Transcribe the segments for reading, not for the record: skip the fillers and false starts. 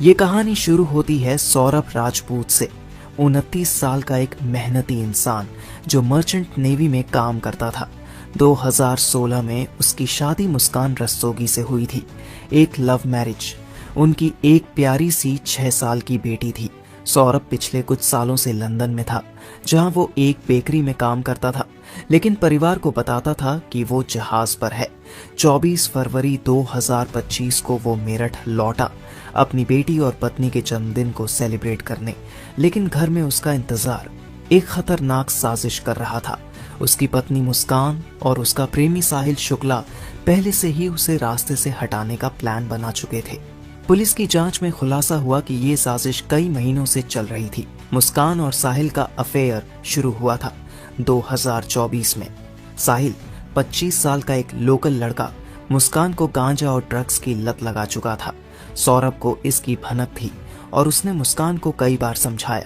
ये कहानी शुरू होती है सौरभ राजपूत से। 29 साल का एक मेहनती इंसान जो मर्चेंट नेवी में काम करता था। 2016 में उसकी शादी मुस्कान रस्तोगी से हुई थी, एक लव मैरिज। उनकी एक प्यारी सी 6 साल की बेटी थी। सौरभ पिछले कुछ सालों से लंदन में था, जहां वो एक बेकरी में काम करता था, लेकिन परिवार को बताता था कि वो जहाज पर है। 24 फरवरी 2025 को वो मेरठ लौटा अपनी बेटी और पत्नी के जन्मदिन को सेलिब्रेट करने, लेकिन घर में उसका इंतजार एक खतरनाक साजिश कर रहा था। उसकी पत्नी मुस्कान और उसका प्रेमी साहिल शुक्ला पहले से ही उसे रास्ते से हटाने का प्लान बना चुके थे। पुलिस की जांच में खुलासा हुआ कि ये साजिश कई महीनों से चल रही थी। मुस्कान और साहिल का अफेयर शुरू हुआ था 2024 में। साहिल 25 साल का एक लोकल लड़का मुस्कान को गांजा और ड्रग्स की लत लगा चुका था। सौरभ को इसकी भनक थी और उसने मुस्कान को कई बार समझाया,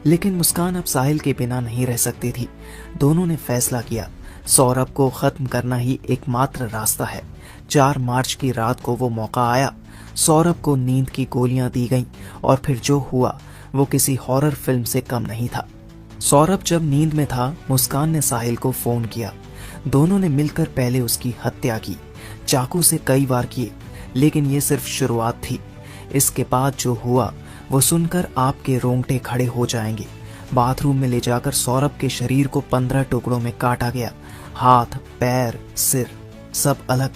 लेकिन मुस्कान अब साहिल के बिना नहीं रह सकती थी। दोनों ने फैसला किया, सौरभ को खत्म करना ही एकमात्र रास्ता है। 4 मार्च की रात को वो मौका आया। सौरभ को नींद की गोलियां दी गईं और फिर जो हुआ वो किसी हॉरर फिल्म से कम नहीं था। सौरभ जब नींद में था, मुस्कान ने साहिल को फोन किया। दोनों ने मिलकर पहले उसकी हत्या की, चाकू से कई बार किए, लेकिन ये सिर्फ शुरुआत थी। इसके बाद जो हुआ वो सुनकर आपके रोंगटे खड़े हो जाएंगे। बाथरूम में ले जाकर सौरभ के शरीर को 15 टुकड़ों में काटा गया, हाथ, पैर, सिर सब अलग।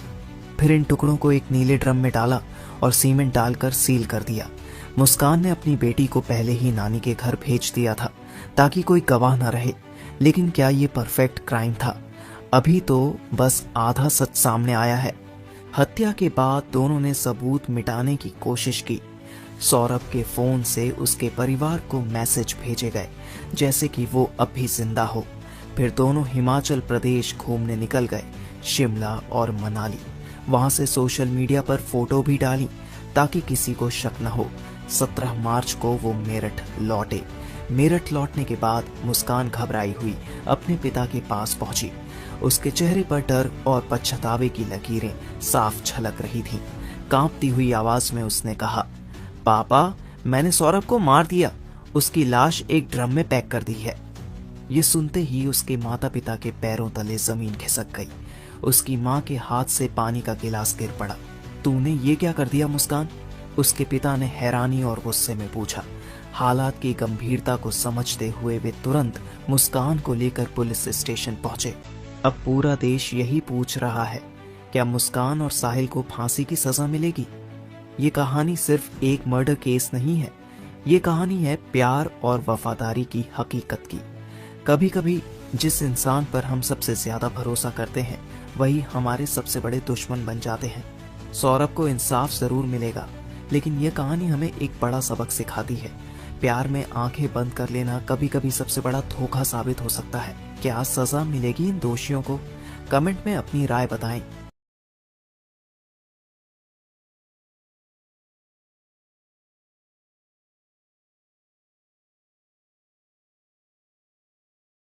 फिर इन टुकड़ों को एक नीले ड्रम में डाला और सीमेंट डालकर सील कर दिया। मुस्कान ने अपनी बेटी को पहले ही नानी के घर भेज दिया था ताकि कोई गवाह न रहे, लेकिन क्या ये परफेक्ट क्राइम था? अभी तो बस आधा सच सामने आया है। हत्या के बाद दोनों ने सबूत मिटाने की कोशिश की। सौरभ के फोन से उसके परिवार को मैसेज भेजे गए जैसे कि वो अब भी जिंदा हो। फिर दोनों हिमाचल प्रदेश घूमने निकल गए, शिमला और मनाली। वहां से सोशल मीडिया पर फोटो भी डाली ताकि किसी को शक न हो। 17 मार्च को वो मेरठ लौटे। मेरठ लौटने के बाद मुस्कान घबराई हुई अपने पिता के पास पहुंची। उसके चेहरे पर डर और पछतावे की लकीरें साफ झलक रही थीं। कांपती हुई आवाज में उसने कहा, पापा, मैंने सौरभ को मार दिया। उसकी लाश एक ड्रम में पैक कर दी है। ये सुनते ही उसके माता पिता के पैरों तले जमीन खिसक गई। उसकी माँ के हाथ से पानी का गिलास गिर पड़ा। तूने ये क्या कर दिया मुस्कान? उसके पिता ने हैरानी और गुस्से में पूछा। हालात की गंभीरता को समझते हुए वे तुरंत मुस्कान को लेकर पुलिस स्टेशन पहुंचे। अब पूरा देश यही पूछ रहा है, क्या मुस्कान और साहिल को फांसी की सजा मिलेगी? ये कहानी सिर्फ एक मर्डर केस नहीं है, ये कहानी है प्यार और वफादारी की हकीकत की। कभी कभी जिस इंसान पर हम सबसे ज्यादा भरोसा करते हैं वही हमारे सबसे बड़े दुश्मन बन जाते हैं। सौरभ को इंसाफ जरूर मिलेगा, लेकिन यह कहानी हमें एक बड़ा सबक सिखाती है। प्यार में आंखें बंद कर लेना कभी कभी सबसे बड़ा धोखा साबित हो सकता है। क्या सजा मिलेगी इन दोषियों को? कमेंट में अपनी राय बताएं।